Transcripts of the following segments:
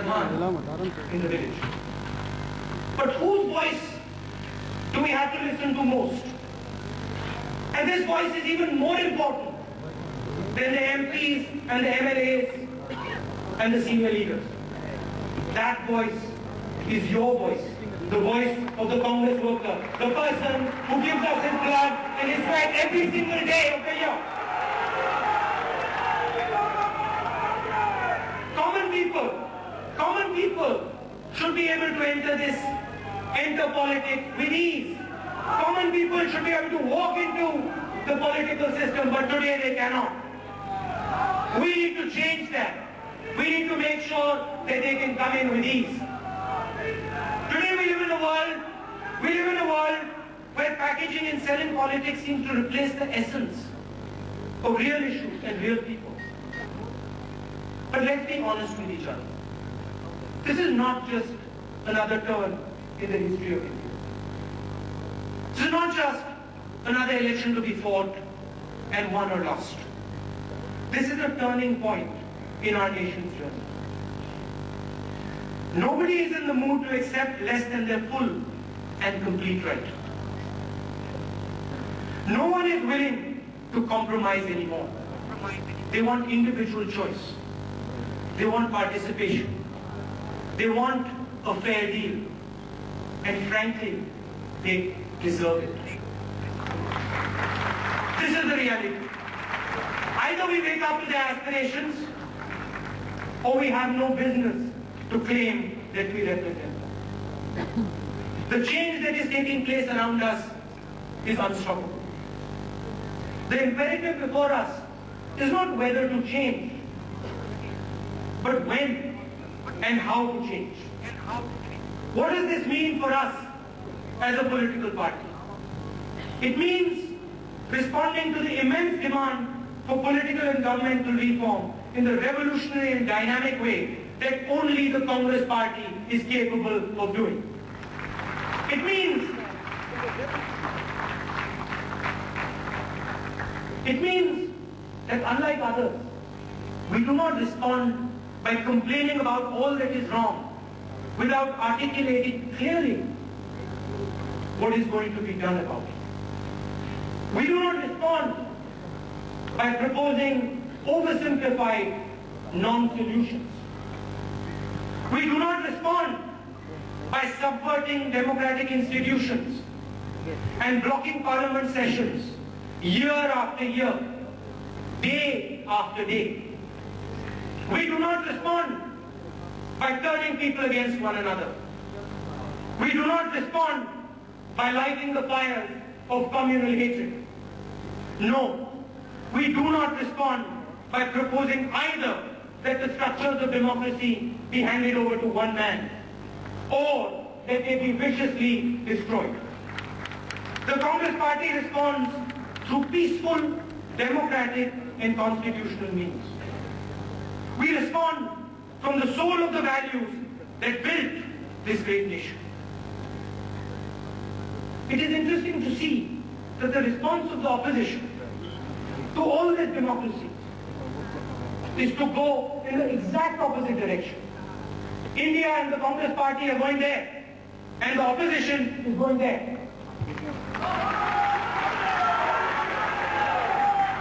Salman in the village. But whose voice do we have to listen to most? And this voice is even more important than the MPs and the MLAs and the senior leaders. That voice is your voice, the voice of the Congress worker, the person who gives us his blood and his sweat every single day of the year. Common people should be able to enter politics with ease. Common people should be able to walk into the political system, but today they cannot. We need to change that. We need to make sure that they can come in with ease. Today we live in a world where packaging and selling politics seems to replace the essence of real issues and real people. But let's be honest with each other. This is not just another turn in the history of India. This is not just another election to be fought and won or lost. This is a turning point in our nation's journey. Nobody is in the mood to accept less than their full and complete right. No one is willing to compromise anymore. They want individual choice. They want participation. They want a fair deal. And frankly, they deserve it. This is the reality. Either we wake up to their aspirations, or we have no business to claim that we represent them. The change that is taking place around us is unstoppable. The imperative before us is not whether to change, but when and how to change. What does this mean for us as a political party? It means responding to the immense demand for political and governmental reform in the revolutionary and dynamic way that only the Congress Party is capable of doing. It means that unlike others, we do not respond by complaining about all that is wrong without articulating clearly what is going to be done about it. We do not respond by proposing oversimplified non-solutions. We do not respond by subverting democratic institutions and blocking parliament sessions year after year, day after day. We do not respond by turning people against one another. We do not respond by lighting the fires of communal hatred. No, we do not respond by proposing either that the structures of democracy be handed over to one man or that they be viciously destroyed. The Congress Party responds through peaceful, democratic and constitutional means. We respond from the soul of the values that built this great nation. It is interesting to see that the response of the opposition to all this democracy is to go in the exact opposite direction. India and the Congress Party are going there, and the opposition is going there.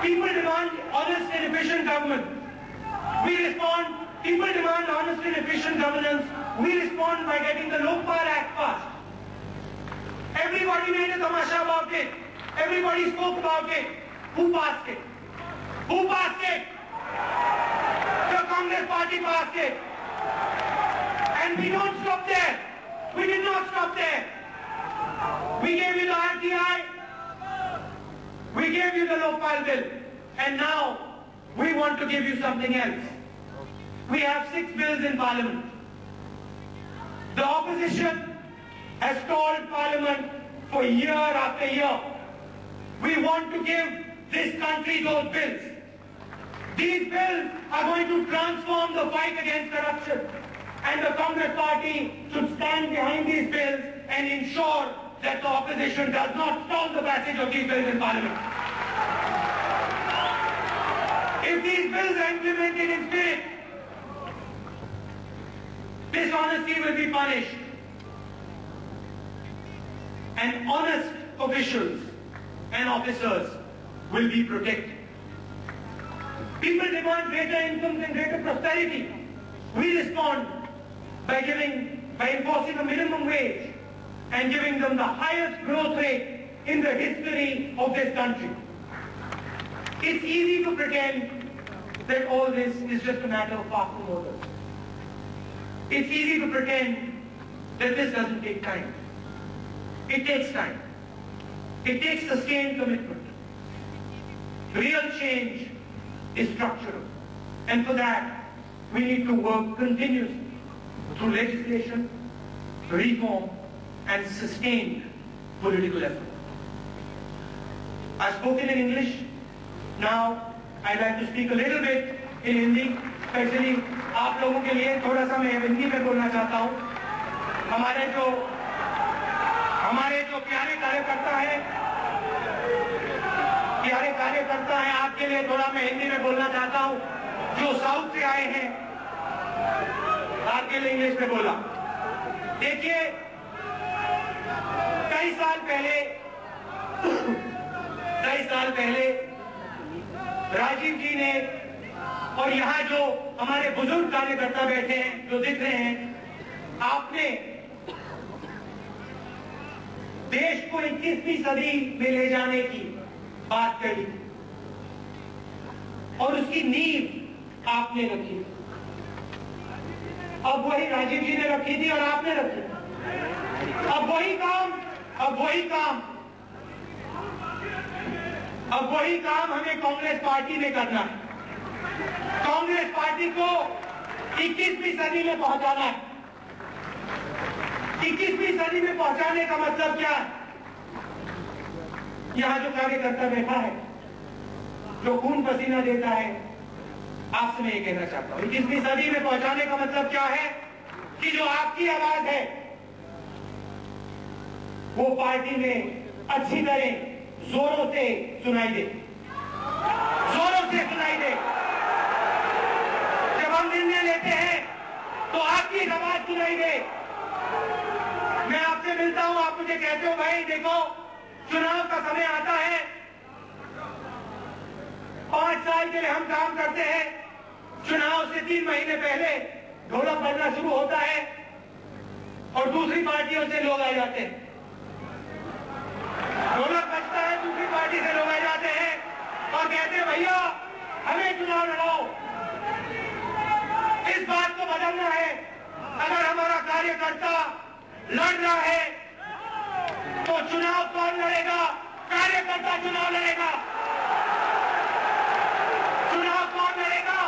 People demand honest and efficient government. We respond. People demand honest and efficient governance. We respond by getting the Lokpal Act passed. Everybody made a tamasha about it. Everybody spoke about it. Who passed it? Who passed it? The Congress Party passed it. And we don't stop there. We did not stop there. We gave you the RTI. We gave you the Lokpal bill. And now we want to give you something else. We have 6 bills in Parliament. The opposition has stalled Parliament for year after year. We want to give this country those bills. These bills are going to transform the fight against corruption. And the Congress Party should stand behind these bills and ensure that the opposition does not stall the passage of these bills in Parliament. If these bills are implemented in spirit, dishonesty will be punished, and honest officials and officers will be protected. People demand greater incomes and greater prosperity. We respond by enforcing a minimum wage and giving them the highest growth rate in the history of this country. It's easy to pretend that all this is just a matter of passing orders. It's easy to pretend that this doesn't take time. It takes time. It takes sustained commitment. Real change is structural. And for that, we need to work continuously through legislation, reform, and sustained political effort. I've spoken in English. Now, I'd like to speak a little bit in Hindi, especially आप लोगों के लिए थोड़ा सा मैं हिंदी में बोलना चाहता हूँ। हमारे जो प्यारे कार्यकर्ता हैं, आपके लिए थोड़ा मैं हिंदी में बोलना चाहता हूँ। जो साउथ से आए हैं, आपके लिए इंग्लिश में बोला। देखिए, कई साल पहले राजीव जी ने, और यहाँ जो हमारे बुजुर्ग कार्यकर्ता बैठे हैं, जो दिख रहे हैं, आपने देश को 21वीं सदी में ले जाने की बात कही और उसकी नींव आपने रखी। अब वही राजीव जी ने रखी थी और आपने रखी। अब वही काम हमें कांग्रेस पार्टी में करना है। कांग्रेस पार्टी को 21वीं सदी में पहुंचाना है। 21वीं सदी में पहुंचाने का मतलब क्या है? यहां जो कार्यकर्ता बैठा है, जो खून पसीना देता है, आपसे मैं ये कहना चाहता हूं, 21वीं सदी में पहुंचाने का मतलब क्या है कि जो आपकी आवाज है वो पार्टी में अच्छी तरह जोरों से सुनाई दे। जब हम निर्णय लेते हैं तो आपकी आवाज सुनाई दे। मैं आपसे मिलता हूं, आप मुझे कहते हो भाई देखो चुनाव का समय आता है, 5 साल के लिए हम काम करते हैं, चुनाव से 3 महीने पहले ढोलक बजना शुरू होता है और दूसरी पार्टियों से लोग आ जाते हैं। ढोलक बजता है, दूसरी पार्टी से लोग आ जाते हैं और कहते हैं भैया हमें चुनाव लड़ाओ। इस बात को बदलना है। अगर हमारा कार्यकर्ता लड़ रहा है तो चुनाव कौन लड़ेगा? कार्यकर्ता चुनाव लड़ेगा। चुनाव कौन लड़ेगा?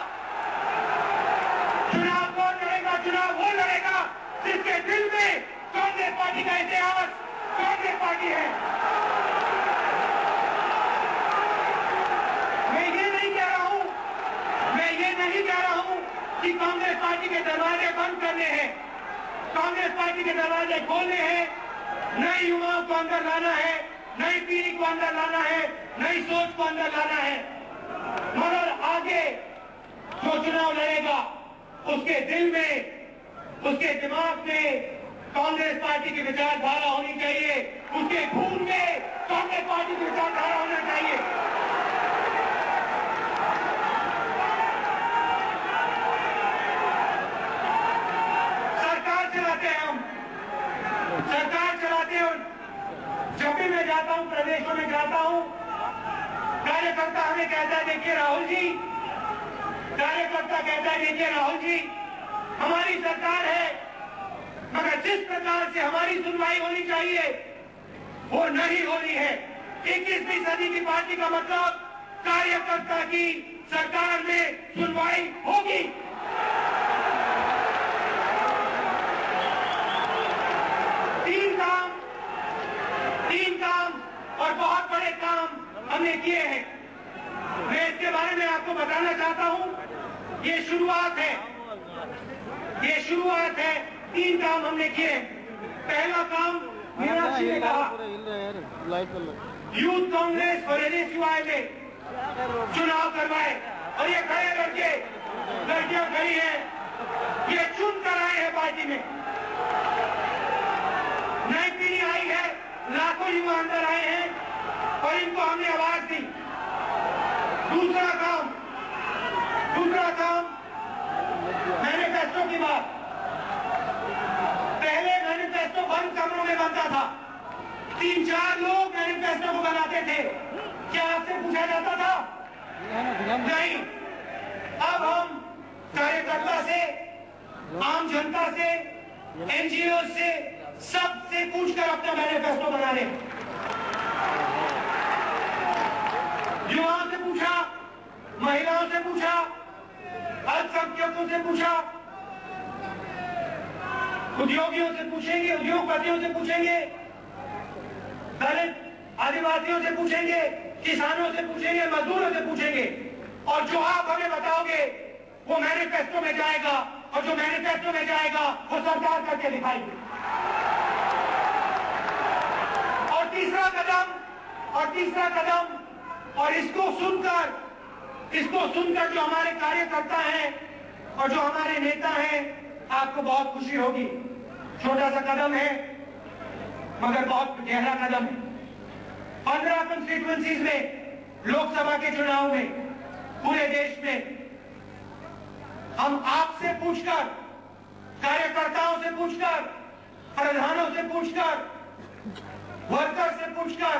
चुनाव वो लड़ेगा जिसके दिल में कांग्रेस पार्टी का इतिहास, कांग्रेस पार्टी है। मैं ये नहीं कह रहा हूं कि कांग्रेस पार्टी के दरवाजे बंद करने हैं। कांग्रेस पार्टी के दरवाजे खोलने हैं, नए युवाओं को अंदर लाना है, नई पीढ़ी को अंदर लाना है, नई सोच को अंदर लाना है। मगर आगे जो चुनाव लड़ेगा उसके दिल में, उसके दिमाग में कांग्रेस पार्टी की विचारधारा होनी चाहिए, उसके खून में कांग्रेस पार्टी की विचारधारा होना चाहिए। सरकार चलाते हैं। जब भी मैं जाता हूं, प्रदेशों में जाता हूं, कार्यकर्ता हमें कहता है देखिए राहुल जी, हमारी सरकार है, मगर जिस प्रकार से हमारी सुनवाई होनी चाहिए वो नहीं हो रही है। 21वीं सदी की पार्टी का मतलब कार्यकर्ता की सरकार में सुनवाई होगी। तीन काम और बहुत बड़े काम हमने किए हैं। मैं इसके बारे में आपको बताना चाहता हूं। ये शुरुआत है। 3 काम हमने किए। पहला काम मीनाक्षी ने कहा, यूथ कांग्रेस और NSUI में चुनाव करवाए और ये खड़े लड़कियां खड़ी हैं, ये चुन कर आए हैं पार्टी में। नई पीढ़ी आई है, लाखों युवा अंदर आए हैं और इनको हमने आवाज दी। दूसरा काम मैनिफेस्टो की बात। पहले मैनिफेस्टो बंद कमरों में बनता था, 3-4 लोग मैनिफेस्टो को बनाते थे। क्या आपसे पूछा जाता था? नहीं। अब हम कार्यकर्ता से, आम जनता से, एनजीओ से, सबसे पूछकर अपना मैनिफेस्टो बना रहे। युवाओं से पूछा, महिलाओं से पूछा, अल्पसंख्यकों से पूछा, उद्योगियों से पूछेंगे, उद्योगपतियों से पूछेंगे, दलित आदिवासियों से पूछेंगे, किसानों से पूछेंगे, मजदूरों से पूछेंगे, और जो आप हमें बताओगे वो मैनिफेस्टो में जाएगा, और जो मैनिफेस्टो में जाएगा वो सरकार करके दिखाएगी। और तीसरा कदम, और इसको सुनकर जो हमारे कार्यकर्ता हैं और जो हमारे नेता हैं, आपको बहुत खुशी होगी। छोटा सा कदम है मगर बहुत गहरा कदम है। 15 कंस्टिट्यूएंसीज में, लोकसभा के चुनाव में, पूरे देश में हम आपसे पूछकर, कार्यकर्ताओं से पूछकर, प्रधानों से पूछकर, वर्कर से पूछकर,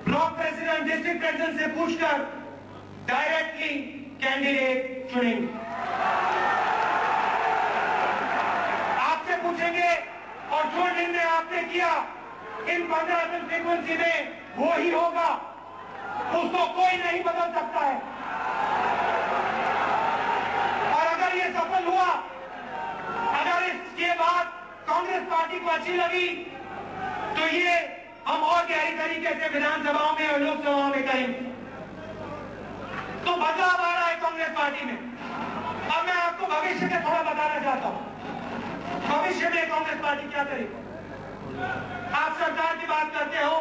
ब्लॉक प्रेसिडेंट, डिस्ट्रिक्ट प्रेसिडेंट से पूछकर डायरेक्टली कैंडिडेट चुनेंगे। आपसे पूछेंगे और जो निर्णय आपने किया इन 15 कंस्टिट्यूएंसी में वो ही होगा, उसको कोई नहीं बदल सकता है। और अगर ये सफल हुआ, अगर इसके बाद कांग्रेस पार्टी को अच्छी लगी, तो ये हम और गहरी तरीके से विधानसभाओं में और लोकसभाओं में करेंगे। तो बदलाव आ रहा है कांग्रेस पार्टी में। अब मैं आपको भविष्य में थोड़ा बताना चाहता हूं, भविष्य में कांग्रेस पार्टी क्या करेगी। आप सरकार की बात करते हो,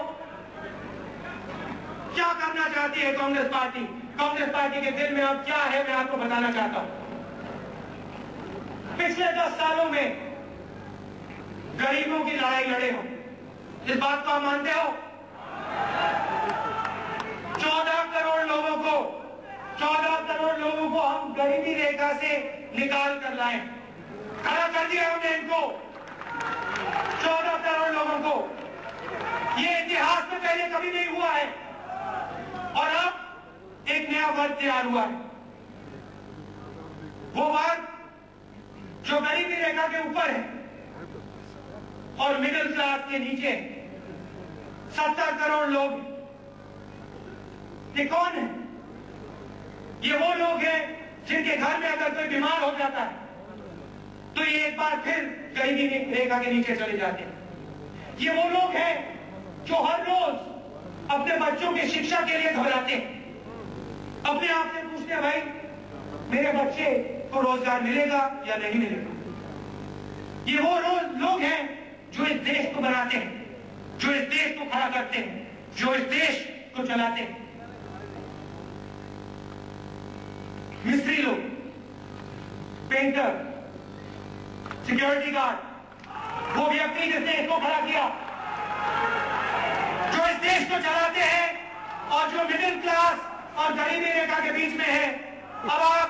क्या करना चाहती है कांग्रेस पार्टी? कांग्रेस पार्टी के दिल में अब क्या है, मैं आपको बताना चाहता हूं। पिछले 10 सालों में गरीबों की लड़ाई लड़े हो, इस बात को आप मानते हो? 14 करोड़ लोगों को हम गरीबी रेखा से निकाल कर लाए, खड़ा कर दिया हमने इनको, 14 करोड़ लोगों को। ये इतिहास में पहले कभी नहीं हुआ है। और अब एक नया वर्ग तैयार हुआ है, वो वर्ग जो गरीबी रेखा के ऊपर है और मिडिल क्लास के नीचे 70 करोड़ लोग। ये कौन है? ये वो लोग हैं जिनके घर में अगर कोई बीमार हो जाता है तो ये एक बार फिर गरीबी रेखा के नीचे चले जाते हैं। ये वो लोग हैं जो हर रोज अपने बच्चों की शिक्षा के लिए घबराते हैं, अपने आप से पूछते हैं, भाई मेरे बच्चे को रोजगार मिलेगा या नहीं मिलेगा। ये वो लोग हैं जो इस देश को बनाते हैं, जो इस देश को खड़ा करते हैं, जो इस देश को चलाते हैं। मिस्त्री लोग, पेंटर, सिक्योरिटी गार्ड, वो व्यक्ति जिसने इसको खड़ा किया, जो इस देश को चलाते हैं और जो मिडिल क्लास और गरीबी रेखा के बीच में है। अब आप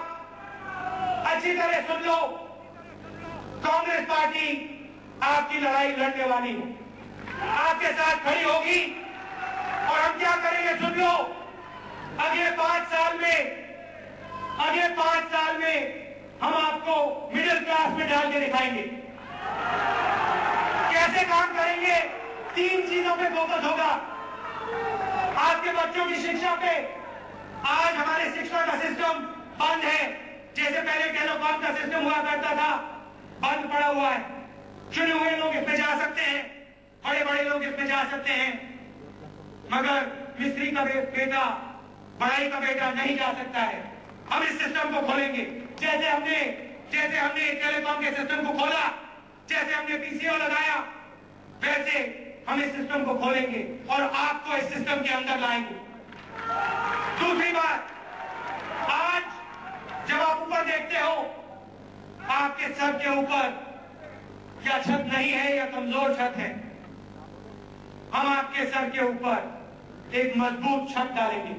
अच्छी तरह सुन लो, कांग्रेस पार्टी आपकी लड़ाई लड़ने वाली है, आपके साथ खड़ी होगी। और हम क्या करेंगे सुन लो, अगले 5 साल में हम आपको मिडिल क्लास में डाल के दिखाएंगे। कैसे काम करेंगे? 3 चीजों पे फोकस होगा। आपके बच्चों की शिक्षा पे। आज हमारे शिक्षा का सिस्टम बंद है, जैसे पहले टेलीकॉम का सिस्टम हुआ करता था, बंद पड़ा हुआ है। चुने हुए लोग इसमें जा सकते हैं, बड़े बड़े लोग इसमें जा सकते हैं, मगर मिस्त्री का बेटा, बढ़ाई का बेटा नहीं जा सकता है। हम इस सिस्टम को खोलेंगे, जैसे हमने टेलीकॉम के सिस्टम को खोला, जैसे हमने पीसीओ लगाया, वैसे हम इस सिस्टम को खोलेंगे और आपको इस सिस्टम के अंदर लाएंगे। दूसरी बात, आज जब आप ऊपर देखते हो, आपके सर के ऊपर या छत नहीं है या कमजोर छत है, हम आपके सर के ऊपर एक मजबूत छत डालेंगे।